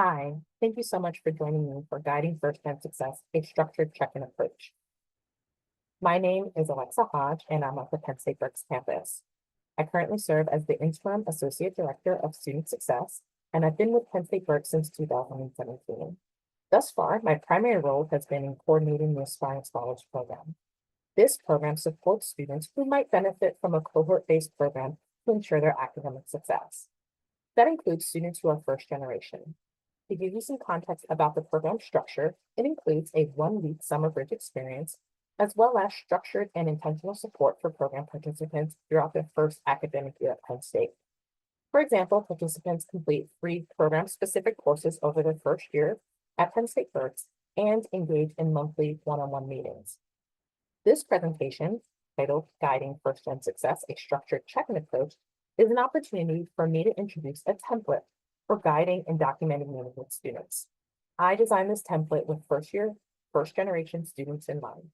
Hi, thank you so much for joining me for Guiding First-Time Success, a structured check-in approach. My name is Alexa Hodge, and I'm at the Penn State Berks campus. I currently serve as the Interim Associate Director of Student Success, and I've been with Penn State Berks since 2017. Thus far, my primary role has been in coordinating the Aspiring Scholars Program. This program supports students who might benefit from a cohort-based program to ensure their academic success. That includes students who are first generation. To give you some context about the program structure, it includes a one-week summer bridge experience, as well as structured and intentional support for program participants throughout their first academic year at Penn State. For example, participants complete 3 program-specific courses over their first year at Penn State Berks and engage in monthly one-on-one meetings. This presentation, titled Guiding First-Gen Success, a Structured Check-in Approach, is an opportunity for me to introduce a template for guiding and documenting meetings with students. I designed this template with first generation students in mind.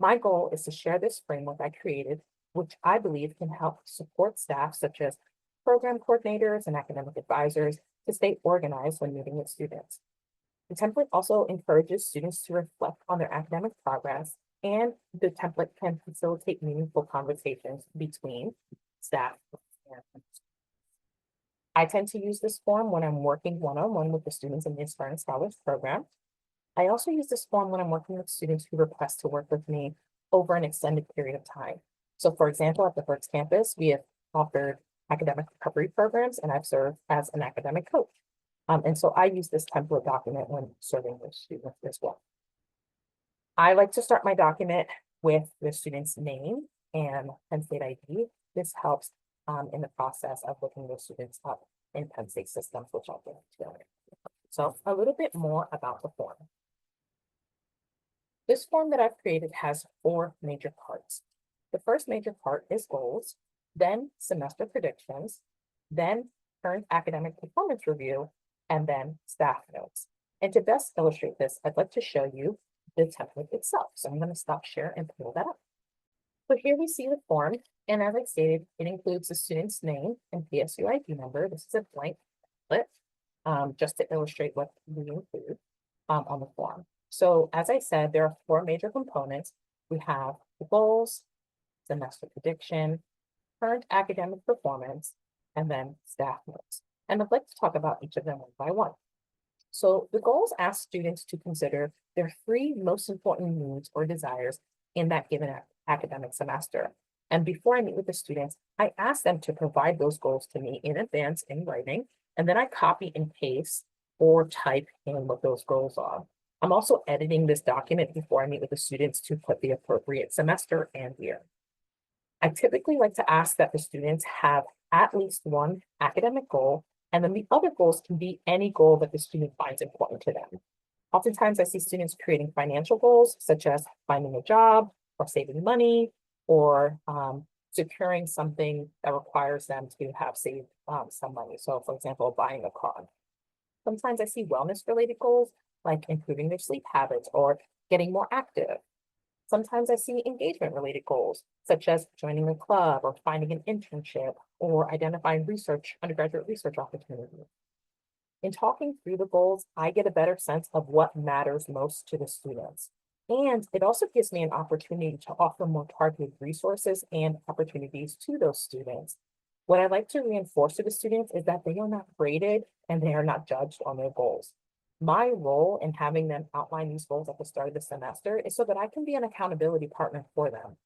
My goal is to share this framework I created, which I believe can help support staff such as program coordinators and academic advisors to stay organized when meeting with students. The template also encourages students to reflect on their academic progress, and the template can facilitate meaningful conversations between staff and students. I tend to use this form when I'm working one-on-one with the students in the Aspiring Scholars Program. I also use this form when I'm working with students who request to work with me over an extended period of time. So for example, at the Berks campus, we have offered academic recovery programs, and I've served as an academic coach. And so I use this template document when serving with students as well. I like to start my document with the student's name and Penn State ID. This helps in the process of looking those students up in Penn State systems, which I'll get into. So a little bit more about the form. This form that I've created has 4 major parts. The first major part is goals, then semester predictions, then current academic performance review, and then staff notes. And to best illustrate this, I'd like to show you the template itself. So I'm going to stop share and pull that up. So here we see the form, and as I stated, it includes the student's name and PSU ID number. This is a blank template, just to illustrate what we include on the form. So as I said, there are 4 major components. We have the goals, semester prediction, current academic performance, and then staff notes. And I'd like to talk about each of them one by one. So the goals ask students to consider their 3 most important needs or desires in that given academic semester. And before I meet with the students, I ask them to provide those goals to me in advance in writing, and then I copy and paste or type in what those goals are. I'm also editing this document before I meet with the students to put the appropriate semester and year. I typically like to ask that the students have at least 1 academic goal, and then the other goals can be any goal that the student finds important to them. Oftentimes I see students creating financial goals, such as finding a job or saving money or securing something that requires them to have saved some money. So for example, buying a car. Sometimes I see wellness-related goals, like improving their sleep habits or getting more active. Sometimes I see engagement-related goals, such as joining a club or finding an internship or identifying undergraduate research opportunities. In talking through the goals, I get a better sense of what matters most to the students. And it also gives me an opportunity to offer more targeted resources and opportunities to those students. What I like to reinforce to the students is that they are not graded and they are not judged on their goals. My role in having them outline these goals at the start of the semester is so that I can be an accountability partner for them.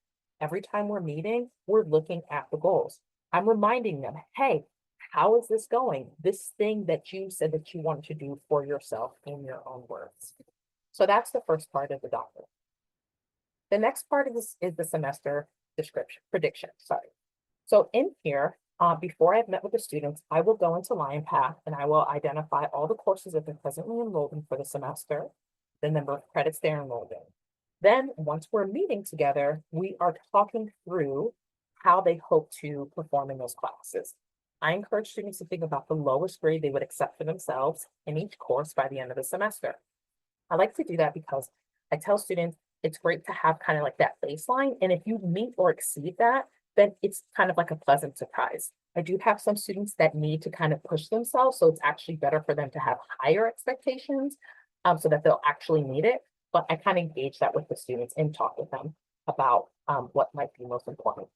Every time we're meeting, we're looking at the goals. I'm reminding them, hey, how is this going? This thing that you said that you wanted to do for yourself in your own words. So that's the first part of the document. The next part of this is the semester prediction. So in here, before I've met with the students, I will go into LionPath and I will identify all the courses that they're presently enrolled in for the semester, the number of credits they're enrolled in. Then once we're meeting together, we are talking through how they hope to perform in those classes. I encourage students to think about the lowest grade they would accept for themselves in each course by the end of the semester. I like to do that because I tell students it's great to have kind of like that baseline. And if you meet or exceed that, then it's kind of like a pleasant surprise. I do have some students that need to kind of push themselves, so it's actually better for them to have higher expectations, so that they'll actually need it. But I kind of gauge that with the students and talk with them about what might be most important.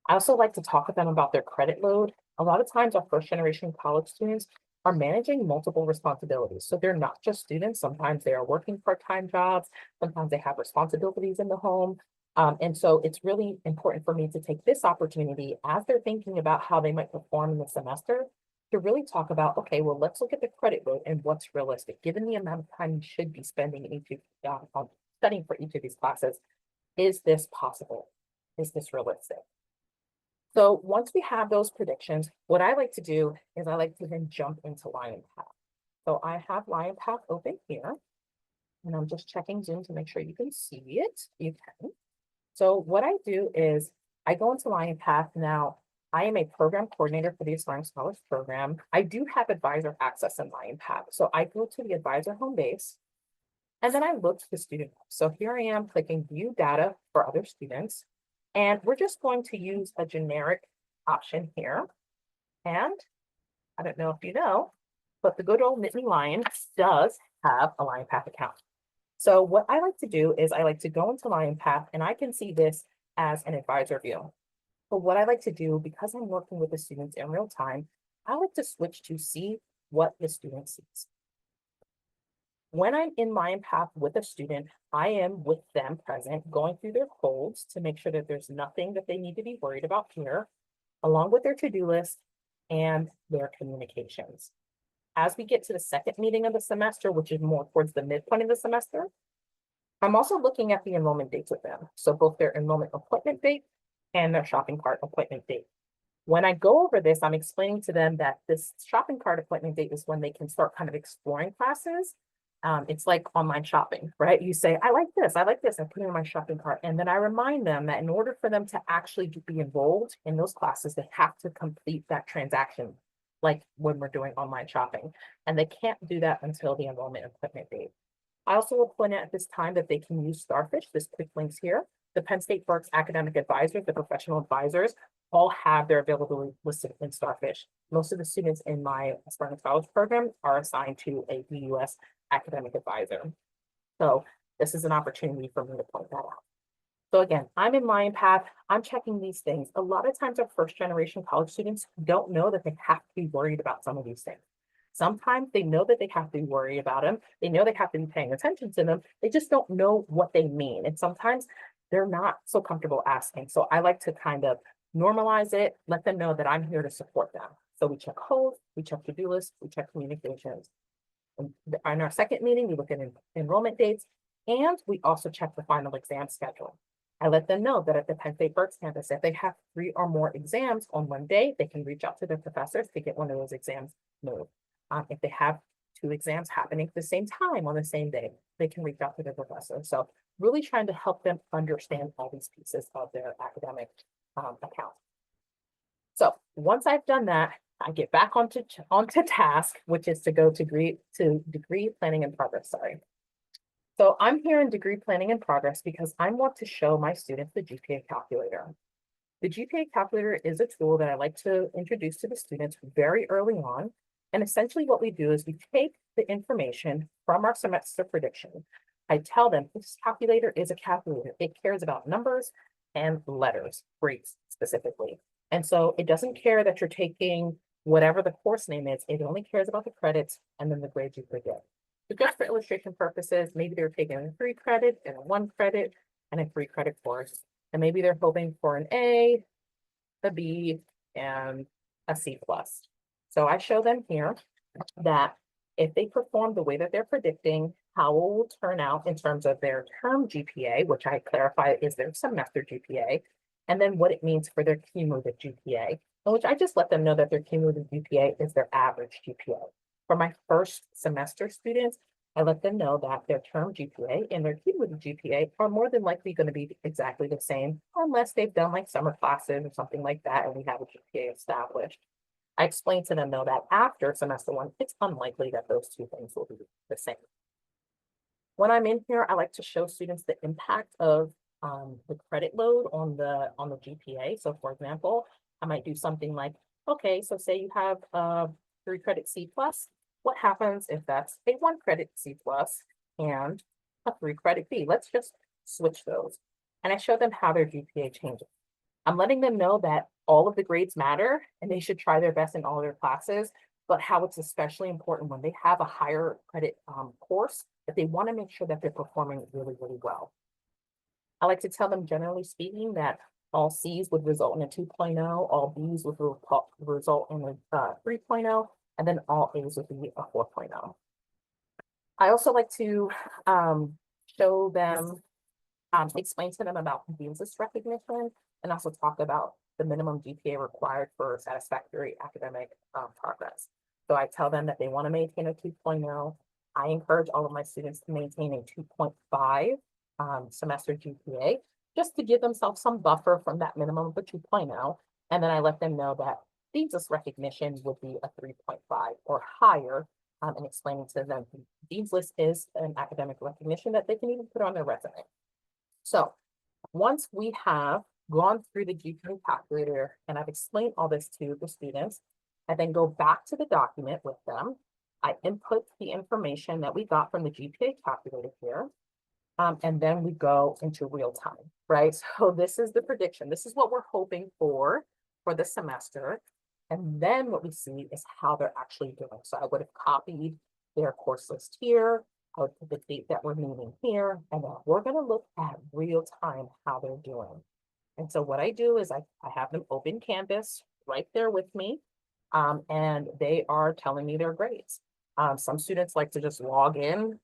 I also like to talk with them about their credit load. A lot of times our first generation college students are managing multiple responsibilities. So they're not just students. Sometimes they are working part-time jobs. Sometimes they have responsibilities in the home. And so it's really important for me to take this opportunity as they're thinking about how they might perform in the semester to really talk about, okay, well, let's look at the credit load and what's realistic. Given the amount of time you should be spending in each of, studying for each of these classes, is this possible? Is this realistic? So once we have those predictions, what I like to do is I like to then jump into Lion Path. So I have Lion Path open here, and I'm just checking Zoom to make sure you can see it. You can. So what I do is I go into Lion Path. Now, I am a program coordinator for the Aspiring Scholars Program. I do have advisor access in Lion Path. So I go to the advisor home base, and then I look to the student. So here I am clicking view data for other students. And we're just going to use a generic option here. And I don't know if you know, but the good old Nittany Lion does have a Lion Path account. So what I like to do is I like to go into Lion Path and I can see this as an advisor view. But what I like to do, because I'm working with the students in real time, I like to switch to see what the student sees. When I'm in Lion Path with a student, I am with them present, going through their codes to make sure that there's nothing that they need to be worried about here, along with their to-do list and their communications. As we get to the second meeting of the semester, which is more towards the midpoint of the semester, I'm also looking at the enrollment dates with them. So both their enrollment appointment date and their shopping cart appointment date. When I go over this, I'm explaining to them that this shopping cart appointment date is when they can start kind of exploring classes. It's like online shopping, right? You say, I like this, I put it in my shopping cart. And then I remind them that in order for them to actually be enrolled in those classes, they have to complete that transaction, like when we're doing online shopping. And they can't do that until the enrollment appointment date. I also will point out at this time that they can use Starfish, this quick links here. The Penn State Berks academic advisors, the professional advisors, all have their availability listed in Starfish. Most of the students in my Aspiring Scholars Program are assigned to a BUS academic advisor. So this is an opportunity for me to point that out. So again, I'm in Lion Path, I'm checking these things. A lot of times our first generation college students don't know that they have to be worried about some of these things. Sometimes they know that they have to be worried about them. They know they have to be paying attention to them. They just don't know what they mean. And sometimes they're not so comfortable asking. So I like to kind of normalize it, let them know that I'm here to support them. So we check codes, we check to-do lists, we check communications. And in our second meeting, we look at enrollment dates, and we also check the final exam schedule. I let them know that at the Penn State Berks campus, if they have 3 or more exams on one day, they can reach out to their professors to get one of those exams moved. If they have 2 exams happening at the same time on the same day, they can reach out to their professor. So really trying to help them understand all these pieces of their academic account. So once I've done that, I get back onto task, which is to go to degree planning in progress, sorry. So I'm here in degree planning in progress because I want to show my students the GPA calculator. The GPA calculator is a tool that I like to introduce to the students very early on. And essentially what we do is we take the information from our semester prediction. I tell them this calculator is a calculator. It cares about numbers and letters, grades specifically. And so it doesn't care that you're taking whatever the course name is. It only cares about the credits and then the grades you could get. So just for illustration purposes, maybe they're taking a 3 credit and a 1 credit and a 3 credit course. And maybe they're hoping for an A, a B, and a C+. So I show them here that if they perform the way that they're predicting, how it will turn out in terms of their term GPA, which I clarify is their semester GPA, and then what it means for their cumulative GPA, which I just let them know that their cumulative GPA is their average GPA. For my first semester students, I let them know that their term GPA and their cumulative GPA are more than likely going to be exactly the same, unless they've done like summer classes or something like that, and we have a GPA established. I explained to them though that after semester 1, it's unlikely that those 2 things will be the same. When I'm in here, I like to show students the impact of the credit load on the GPA. So for example, I might do something like okay, so say you have a 3 credit C plus, what happens if that's a 1 credit C plus and a 3 credit B? Let's just switch those. And I show them how their GPA changes. I'm letting them know that all of the grades matter and they should try their best in all their classes, but how it's especially important when they have a higher credit course, that they want to make sure that they're performing really, really well. I like to tell them, generally speaking, that all C's would result in a 2.0, all B's would result in a 3.0, and then all A's would be a 4.0. I also like to show them, explain to them about Venus recognition, and also talk about the minimum GPA required for satisfactory academic progress. So I tell them that they want to maintain a 2.0. I encourage all of my students to maintain a 2.5 semester GPA, just to give themselves some buffer from that minimum of a 2.0. And then I let them know that Dean's recognition would be a 3.5 or higher, and explaining to them Dean's List is an academic recognition that they can even put on their resume. So once we have gone through the GPA calculator and I've explained all this to the students, I then go back to the document with them. I input the information that we got from the GPA calculator here. And then we go into real time, right? So this is the prediction. This is what we're hoping for the semester. And then what we see is how they're actually doing. So I would have copied their course list here. I would put the date that we're meeting here. And then we're going to look at real time how they're doing. And so what I do is I have them open Canvas right there with me. And they are telling me their grades. Some students like to just log in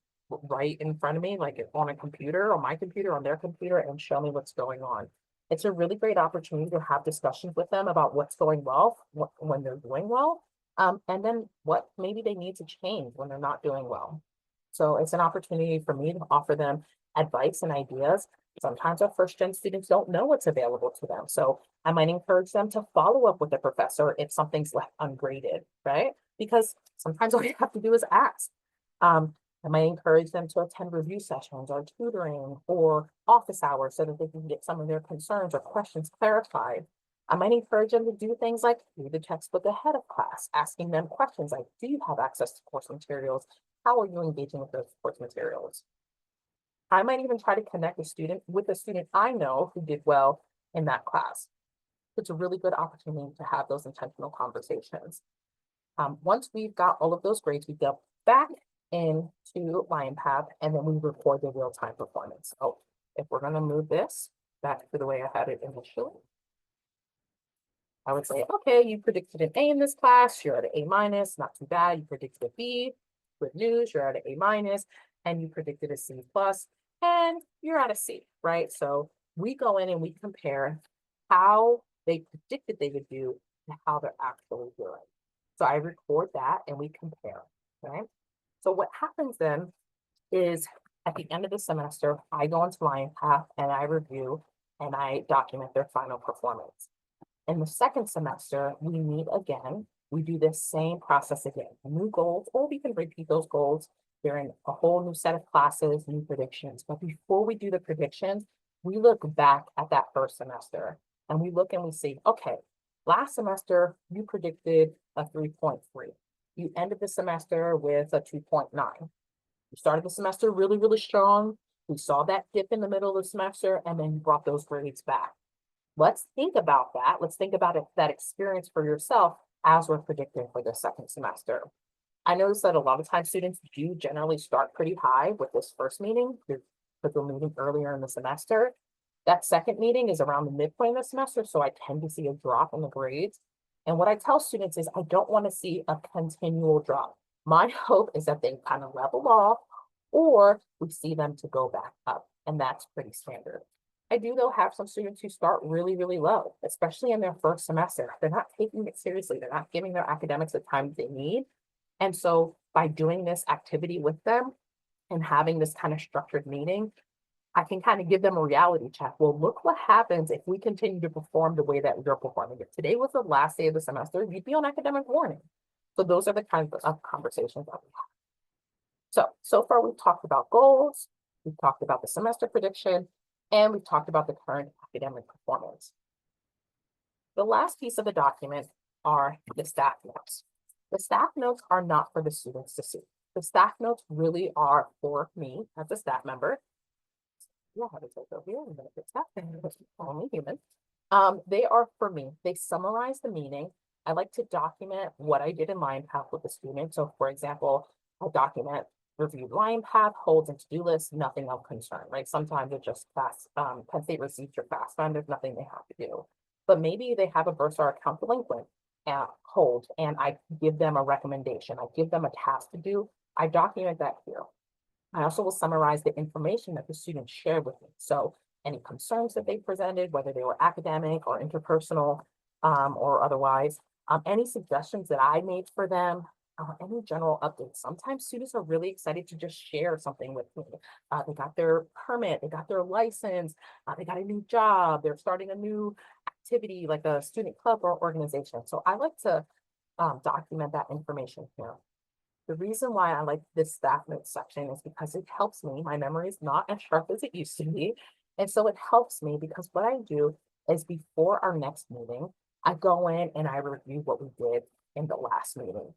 right in front of me, like on a computer, on my computer, on their computer, and show me what's going on. It's a really great opportunity to have discussions with them about what's going well when they're doing well, and then what maybe they need to change when they're not doing well. So it's an opportunity for me to offer them advice and ideas. Sometimes our first-gen students don't know what's available to them. So I might encourage them to follow up with the professor if something's left ungraded, right? Because sometimes all you have to do is ask. I might encourage them to attend review sessions or tutoring or office hours so that they can get some of their concerns or questions clarified. I might encourage them to do things like read the textbook ahead of class, asking them questions like, do you have access to course materials? How are you engaging with those course materials? I might even try to connect a student with a student I know who did well in that class. It's a really good opportunity to have those intentional conversations. Once we've got all of those grades, we go back into LionPath, and then we record the real-time performance. So if we're going to move this back to the way I had it initially, I would say, okay, you predicted an A in this class, you're at an A minus, not too bad. You predicted a B, good news, you're at an A minus, and you predicted a C plus, and you're at a C, right? So we go in and we compare how they predicted they would do and how they're actually doing. So I record that and we compare, right? So what happens then is at the end of the semester, I go into LionPath and I review and I document their final performance. In the second semester, we meet again. We do this same process again, new goals, or we can repeat those goals. They're in a whole new set of classes, new predictions. But before we do the predictions, we look back at that first semester and we look and we see, okay, last semester, you predicted a 3.3. You ended the semester with a 2.9. You started the semester really, really strong. We saw that dip in the middle of the semester, and then you brought those grades back. Let's think about that. Let's think about that experience for yourself as we're predicting for the second semester. I noticed that a lot of times students do generally start pretty high with this first meeting because we're meeting earlier in the semester. That second meeting is around the midpoint of the semester, so I tend to see a drop in the grades. And what I tell students is I don't want to see a continual drop. My hope is that they kind of level off or we see them to go back up, and that's pretty standard. I do, though, have some students who start really, really low, especially in their first semester. They're not taking it seriously. They're not giving their academics the time they need. And so by doing this activity with them and having this kind of structured meeting, I can kind of give them a reality check. Well, look what happens if we continue to perform the way that you're performing. If today was the last day of the semester, you'd be on academic warning. So those are the kinds of conversations that we have. So far we've talked about goals, we've talked about the semester prediction, and we've talked about the current academic performance. The last piece of the document are the staff notes. The staff notes are not for the students to see. The staff notes really are for me as a staff member. Yeah, how to take over here and benefit staff, only human. They are for me. They summarize the meaning. I like to document what I did in line path with the student. So for example, I document reviewed line path, holds and to-do lists, nothing of concern, right? Sometimes it's just fast, Penn State receipts or fast fund, there's nothing they have to do. But maybe they have a bursar account delinquent hold, and I give them a recommendation. I give them a task to do. I document that here. I also will summarize the information that the students shared with me. So any concerns that they presented, whether they were academic or interpersonal or otherwise, any suggestions that I made for them, any general updates. Sometimes students are really excited to just share something with me. They got their permit, they got their license, they got a new job, they're starting a new activity like a student club or organization. So I like to document that information here. The reason why I like this staff notes section is because it helps me. My memory is not as sharp as it used to be. And so it helps me because what I do is before our next meeting, I go in and I review what we did in the last meeting.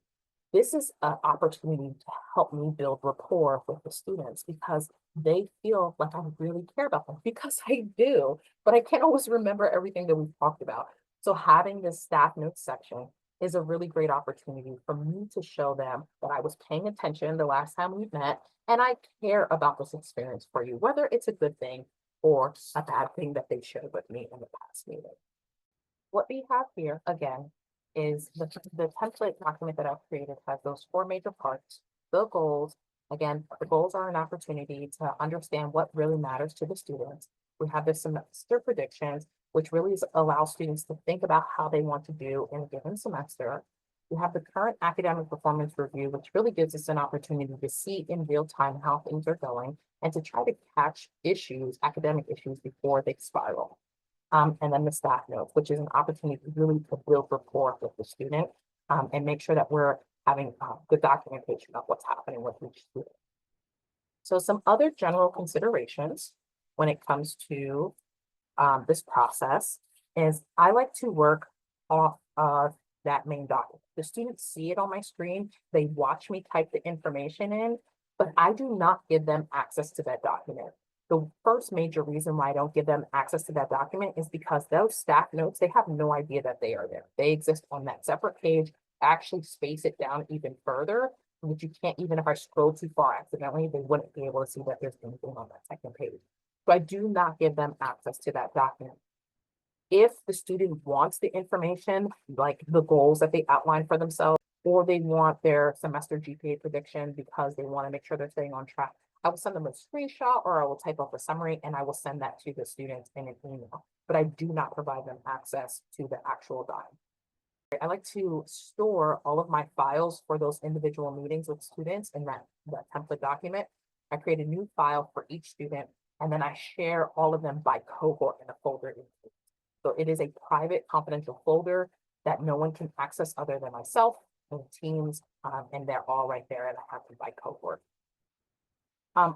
This is an opportunity to help me build rapport with the students because they feel like I really care about them, because I do, but I can't always remember everything that we've talked about. So having this staff notes section is a really great opportunity for me to show them that I was paying attention the last time we met and I care about this experience for you, whether it's a good thing or a bad thing that they shared with me in the past meeting. What we have here again is the template document that I've created has those four major parts. The goals, again, the goals are an opportunity to understand what really matters to the students. We have the semester predictions, which really allows students to think about how they want to do in a given semester. We have the current academic performance review, which really gives us an opportunity to see in real time how things are going and to try to catch issues, academic issues, before they spiral. And then the staff notes, which is an opportunity really to build rapport with the student and make sure that we're having good documentation of what's happening with each student. So some other general considerations when it comes to this process is I like to work off of that main document. The students see it on my screen, they watch me type the information in, but I do not give them access to that document. The first major reason why I don't give them access to that document is because those staff notes, they have no idea that they are there. They exist on that separate page, actually space it down even further, which you can't, even if I scroll too far accidentally, they wouldn't be able to see that there's anything on that second page. So I do not give them access to that document. If the student wants the information, like the goals that they outline for themselves, or they want their semester GPA prediction because they want to make sure they're staying on track, I will send them a screenshot or I will type up a summary and I will send that to the students in an email. But I do not provide them access to the actual document. I like to store all of my files for those individual meetings with students in that template document. I create a new file for each student, and then I share all of them by cohort in a folder. So it is a private confidential folder that no one can access other than myself and teams, and they're all right there, and I have them by cohort.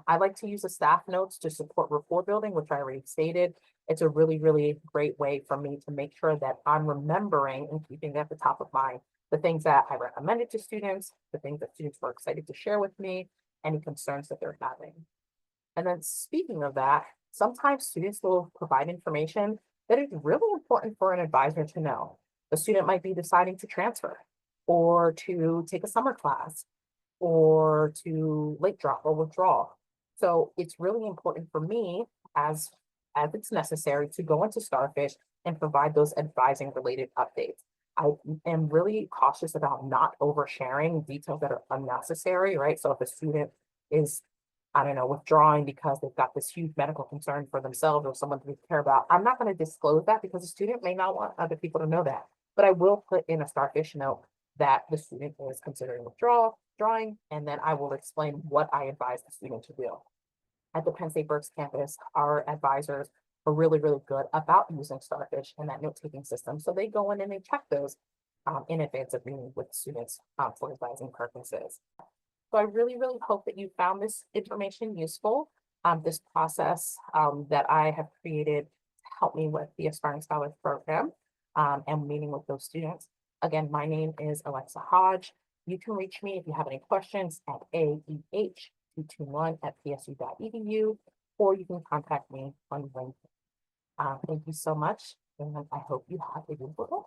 I like to use the staff notes to support rapport building, which I already stated. It's a really, really great way for me to make sure that I'm remembering and keeping at the top of mind the things that I recommended to students, the things that students were excited to share with me, any concerns that they're having. And then speaking of that, sometimes students will provide information that is really important for an advisor to know. The student might be deciding to transfer or to take a summer class or to late drop or withdraw. So it's really important for me as it's necessary to go into Starfish and provide those advising related updates. I am really cautious about not oversharing details that are unnecessary, right? So if a student is, I don't know, withdrawing because they've got this huge medical concern for themselves or someone to care about, I'm not going to disclose that because the student may not want other people to know that. But I will put in a Starfish note that the student is considering withdrawing, and then I will explain what I advise the student to do. At the Penn State Berks campus, our advisors are really, really good about using Starfish and that note-taking system. So they go in and they check those in advance of meeting with students for advising purposes. So I really, really hope that you found this information useful. This process that I have created to help me with the Aspiring Scholars Program and meeting with those students. Again, my name is Alexa Hodge. You can reach me if you have any questions at aeh221@psu.edu, or you can contact me on LinkedIn. Thank you so much, and I hope you have a beautiful day.